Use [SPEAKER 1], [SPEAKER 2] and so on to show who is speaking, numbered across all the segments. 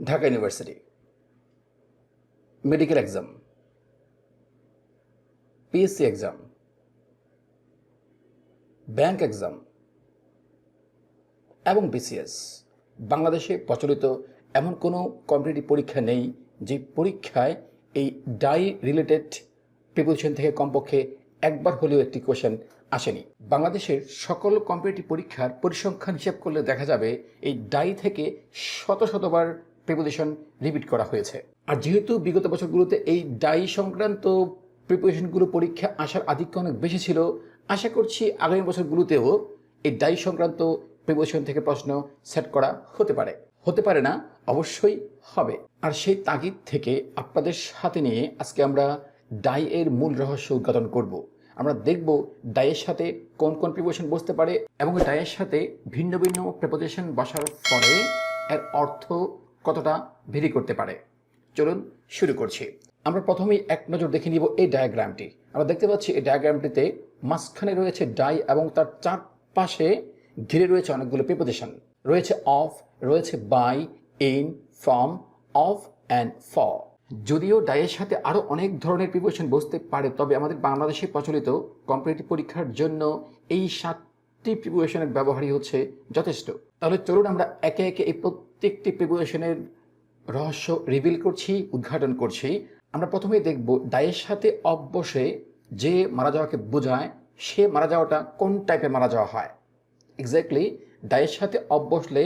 [SPEAKER 1] Dhaka university, medical exam, PSC exam, bank exam এবং BCS. বাংলাদেশে প্রচলিত এমন কোনো কম্পিটিটিভ পরীক্ষা নেই যে পরীক্ষায় এই ডাই রিলেটেড প্রিপোজিশন থেকে কমপক্ষে একবার হলেও একটি কোশ্চেন আসেনি। বাংলাদেশের সকল কম্পিটিটিভ পরীক্ষার পরিসংখ্যান হিসেব করলে দেখা যাবে এই ডাই থেকে শতবার প্রিপোজিশন রিপিট করা হয়েছে। আর যেহেতু বিগত বছরগুলোতে এই ডাই সংক্রান্ত প্রিপোজিশনগুলো পরীক্ষা আসার আধিক্য অনেক বেশি ছিল, আশা করছি আগামী বছরগুলোতেও এই ডাই সংক্রান্ত প্রিপোজিশন থেকে প্রশ্ন সেট করা হতে পারে না, অবশ্যই হবে। আর সেই তাগিদ থেকে আপনাদের সাথে নিয়ে আজকে আমরা ডাই এর মূল রহস্য উদ্ঘাটন করব। আমরা দেখব ডাইয়ের সাথে কোন কোন প্রিপোজিশন বসতে পারে এবং ডাইয়ের সাথে ভিন্ন ভিন্ন প্রিপোজিশন বসার ফলে এর অর্থ কতটা ভেরি করতে পারে। চলুন শুরু করছি। আমরা প্রথমেই এক নজর দেখে নিব এই ডায়াগ্রামটি। আমরা দেখতে পাচ্ছি এই ডায়াগ্রামটিতে মাঝখানে রয়েছে ডাই এবং তার চারপাশে ঘিরে রয়েছে অনেকগুলো প্রিপোজিশন। রয়েছে অফ, রয়েছে by, in, from, of and for. যদিও ডাইয়ের সাথে আরও অনেক ধরনের প্রিপোজিশন বসতে পারে, তবে আমাদের বাংলাদেশে প্রচলিত কম্পিটিটিভ পরীক্ষার জন্য এই 7টি প্রিপোজিশনের ব্যবহারই হচ্ছে যথেষ্ট। তাহলে চলুন আমরা একে একে এই প্রত্যেকটি প্রিপোজিশনের রহস্য রিভিল করছি, উদ্ঘাটন করছি। আমরা প্রথমেই দেখব ডাইয়ের সাথে অফ বসে যে মারা যাওয়াকে বোঝায় সে মারা যাওয়াটা কোন টাইপের মারা যাওয়া হয়। এক্স্যাক্টলি ডাইয়ের সাথে অফ বসলে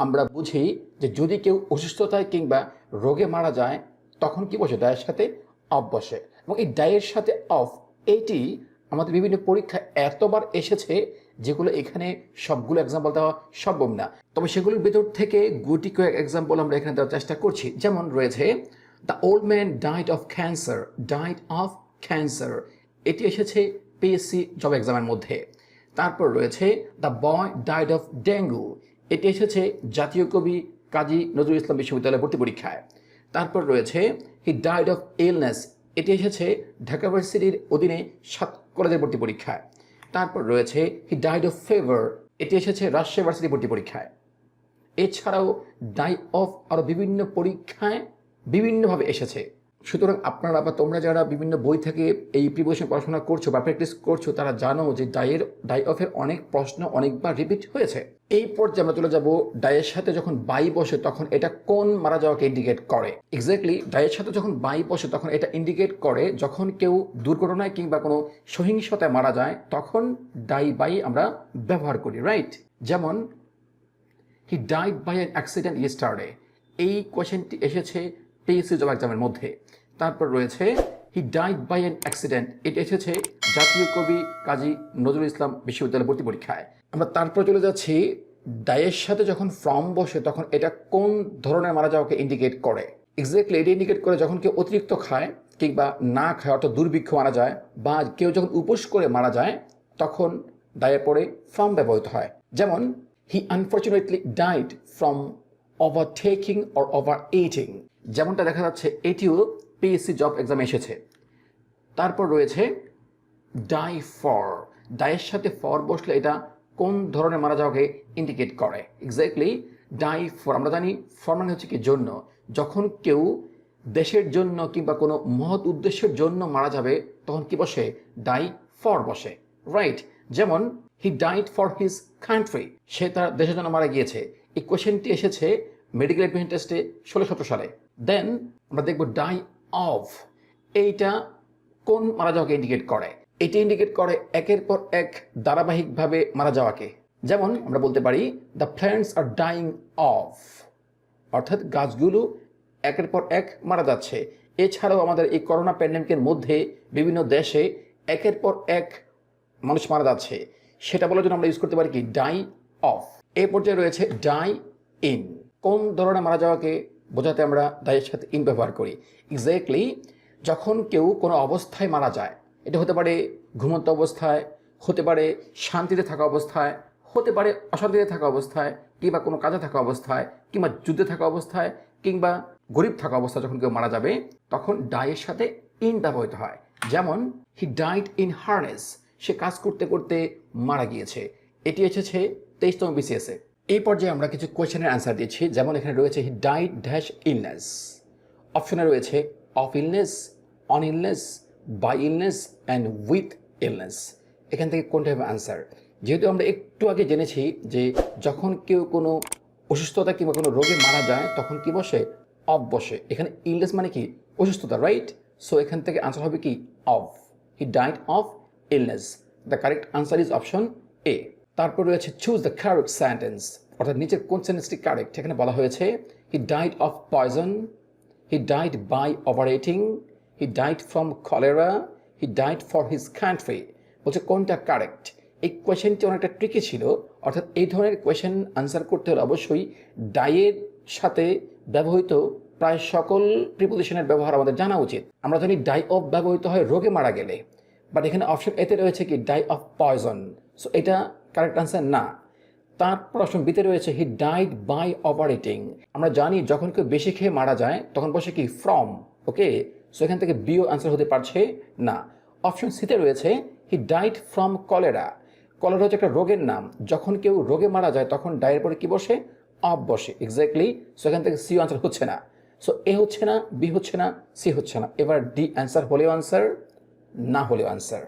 [SPEAKER 1] আমরা বুঝি যে যদি কেউ অসুস্থতায় কিংবা রোগে মারা যায় তখন কি বসে, ডাইয়ের সাথে অফ বসে। এবং এই ডাইয়ের সাথে অফ এইটি আমাদের বিভিন্ন পরীক্ষায় এতবার এসেছে যেগুলো এখানে সবগুলো এক্সাম্পল দেওয়া সম্ভব না, তবে সেগুলোর ভেতর থেকে গুটি কয়েক এক্সাম্পল আমরা এখানে দেওয়ার চেষ্টা করছি। যেমন রয়েছে the old man died of cancer, এটি এসেছে পিএসসি জব এক্সামের মধ্যে। তারপর রয়েছে the boy died of dengue, এটি এসেছে জাতীয় কবি কাজী নজরুল ইসলাম বিশ্ববিদ্যালয় ভর্তি পরীক্ষায়। তারপর রয়েছে হি ডাইড অফ ইলনেস, এটি এসেছে ঢাকা ইউনিভার্সিটির অধীনে 7 কলেজের ভর্তি পরীক্ষায়। তারপর রয়েছে হি ডাইড অফ ফেভার, এটি এসেছে রাজশাহী ইউনিভার্সিটি ভর্তি পরীক্ষায়। এছাড়াও ডাই অফ আরও বিভিন্ন পরীক্ষায় বিভিন্নভাবে এসেছে। সুতরাং আপনারা বা তোমরা যারা বিভিন্ন বই থেকে এই প্রিপোজিশন পড়াশোনা করছো বা প্র্যাকটিস করছো তারা জানো যে ডাই অফের অনেক প্রশ্ন অনেকবার রিপিট হয়েছে। এই পর্যায়ে আমরা চলে যাব ডাইয়ের সাথে যখন বাই বসে তখন এটা কোন মারা যাওয়াকে ইন্ডিকেট করে। এক্স্যাক্টলি ডাইয়ের সাথে যখন বাই বসে তখন এটা ইন্ডিকেট করে যখন কেউ দুর্ঘটনায় কিংবা কোনো সহিংসতায় মারা যায় তখন ডাই বাই আমরা ব্যবহার করি, রাইট? যেমন he died by an accident yesterday, এই কোয়েশ্চেনটি এসেছে পিএসসি জব এক্সামের মধ্যে। তারপর রয়েছে he died by an accident, এটি এসেছে জাতীয় কবি কাজী নজরুল ইসলাম বিশ্ববিদ্যালয় ভর্তি পরীক্ষায়। আমরা তারপর চলে যাচ্ছি ডাইয়ের সাথে যখন ফ্রম বসে তখন এটা কোন ধরনের মারা যাওয়াকে ইন্ডিকেট করে। এক্স্যাক্টলি এটি ইন্ডিকেট করে যখন কেউ অতিরিক্ত খায় কিংবা না খায় অর্থাৎ দুর্ভিক্ষ মারা যায় বা কেউ যখন উপোস করে মারা যায় তখন ডাইয়ের পরে ফ্রম ব্যবহৃত হয়। যেমন he unfortunately died from overtaking or over eating, যেমনটা দেখা যাচ্ছে এটিও পিএসসি জব এক্সামে এসেছে। তারপর রয়েছে ডাই ফর, ডাইয়ের সাথে ফর বসলে এটা কোন ধরনের মারা যাওয়াকে ইন্ডিকেট করে। এক্স্যাক্টলি ডাই ফর, আমরা জানি ফর মানে হচ্ছে কি জন্য, যখন কেউ দেশের জন্য কিংবা কোনো মহৎ উদ্দেশ্যের জন্য মারা যাবে তখন কি বসে, ডাই ফর বসে, রাইট? যেমন he died for his country, সে তার দেশের জন্য মারা গিয়েছে। এই কোয়েশ্চেনটি এসেছে মেডিকেল অ্যাডমিশন টেস্টে 16-17 সালে। দেন আমরা দেখব ডাই অফ, এইটা কোন মারা যাওয়াকে ইন্ডিকেট করে। এটি ইন্ডিকেট করে একের পর এক ধারাবাহিকভাবে মারা যাওয়াকে। যেমন আমরা বলতে পারি the plants R dyeing of, অর্থাৎ গাছগুলো একের পর এক মারা যাচ্ছে। এছাড়াও আমাদের এই করোনা প্যান্ডেমিকের মধ্যে বিভিন্ন দেশে একের পর এক মানুষ মারা যাচ্ছে, সেটা বলার জন্য আমরা ইউজ করতে পারি কি, ডাই অফ। এই পর্যায়ে রয়েছে ডাই ইন, কোন ধরনের মারা যাওয়াকে বোঝাতে আমরা ডাইয়ের সাথে ইন ব্যবহার করি। এক্স্যাক্টলি যখন কেউ কোনো অবস্থায় মারা যায়, এটা হতে পারে ঘুমন্ত অবস্থায়, হতে পারে শান্তিতে থাকা অবস্থায়, হতে পারে অশান্তিতে থাকা অবস্থায়, কিংবা কোনো কাজে থাকা অবস্থায়, কিংবা যুদ্ধে থাকা অবস্থায়, কিংবা গরিব থাকা অবস্থায় যখন কেউ মারা যাবে তখন ডাইয়ের সাথে ইন ব্যবহৃত হয়। যেমন হি ডাইড ইন হার্নেস, সে কাজ করতে করতে মারা গিয়েছে, এটি এসেছে 23তম বিসিএসে। এই পর্যায়ে আমরা কিছু কোয়েশ্চেনের অ্যান্সার দিচ্ছি, যেমন এখানে রয়েছে হি ডাইড ড্যাশ ইলনেস, অপশনে রয়েছে of illness, on illness, by illness and with illness. এখান থেকে কোনটা হবে অ্যান্সার? যেহেতু আমরা একটু আগে জেনেছি যে যখন কেউ কোনো অসুস্থতা কিংবা কোনো রোগে মারা যায় তখন কি বসে? অফ বসে। এখানে ইলনেস মানে কি? অসুস্থতা, রাইট? সো এখান থেকে আনসার হবে কি? Of. He died of illness. The correct answer is option A. তারপর রয়েছে চুজ দ্য কারেক্ট সেন্টেন্স, অর্থাৎ নিচের কোন সেন্টেন্সটি কারেক্ট? এখানে বলা হয়েছে he died of poison, he died by operating, he died from cholera, he died for his country. বলছে কোনটা কারেক্ট? এই কোয়েশ্চেনটি অনেকটা ট্রিকি ছিল, অর্থাৎ এই ধরনের কোয়েশ্চেন আনসার করতে হলে অবশ্যই ডাইয়ের সাথে ব্যবহৃত প্রায় সকল প্রিপোজিশনের ব্যবহার আমাদের জানা উচিত। আমরা জানি ডাই অফ ব্যবহৃত হয় রোগে মারা গেলে, বাট এখানে অপশন এতে রয়েছে কি? Die of poison. সো এটা কারেক্ট আনসার না। তারপর অপশন বিতে রয়েছে হি ডাইড বাই অপারেটিং। আমরা জানি যখন কেউ বেশি খেয়ে মারা যায় তখন বসে কি? ফ্রম। ওকে, সো এখান থেকে বিও আনসার হতে পারছে না। অপশন সিতে রয়েছে he died from cholera. Cholera হচ্ছে একটা রোগের নাম, যখন কেউ রোগে মারা যায় তখন ডায়ের পরে কি বসে? অফ বসে। এক্স্যাক্টলি। সো এখান থেকে সিও আনসার হচ্ছে না। সো এ হচ্ছে না, বি হচ্ছে না, সি হচ্ছে না। এবার ডি অ্যান্সার হলেও আনসার, না হলেও answer.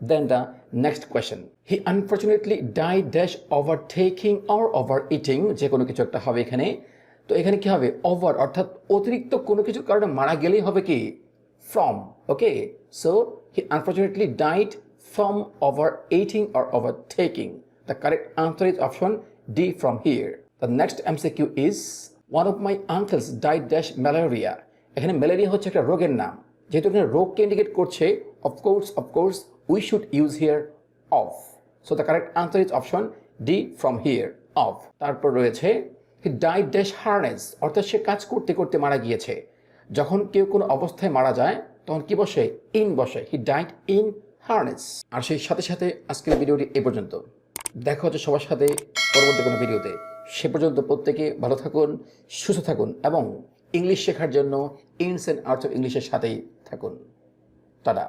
[SPEAKER 1] Then the next question. He unfortunately died dash overtaking or overeating, যে কোনো কিছু একটা হবে এখানে। তো এখানে কি হবে? ওভার, অর্থাৎ অতিরিক্ত কোনো কিছুর কারণে মারা গেলেই হবে কি? From. Okay, so he unfortunately died from overeating or overtaking. The correct answer is option D from here. The next MCQ is one of my uncles died dash malaria. এখানে ম্যালেরিয়া হচ্ছে একটা রোগের নাম, যেহেতু এখানে রোগকে ইন্ডিকেট করছে of course we should use here of. So the correct answer is option D from here, of. তারপর রয়েছে he died dash harness, অর্থাৎ সে কাজ করতে করতে মারা গিয়েছে। যখন কেউ কোনো অবস্থায় মারা যায় তখন কি বসে? ইন বসে। he died in harness. আর সেই সাথে সাথে আজকের ভিডিওটি এ পর্যন্ত। দেখা হচ্ছে সবার সাথে পরবর্তী কোনো ভিডিওতে। সে পর্যন্ত প্রত্যেকে ভালো থাকুন, সুস্থ থাকুন এবং ইংলিশ শেখার জন্য ইনস অ্যান্ড আর্টস অফ ইংলিশের সাথেই থাকুন। টাটা।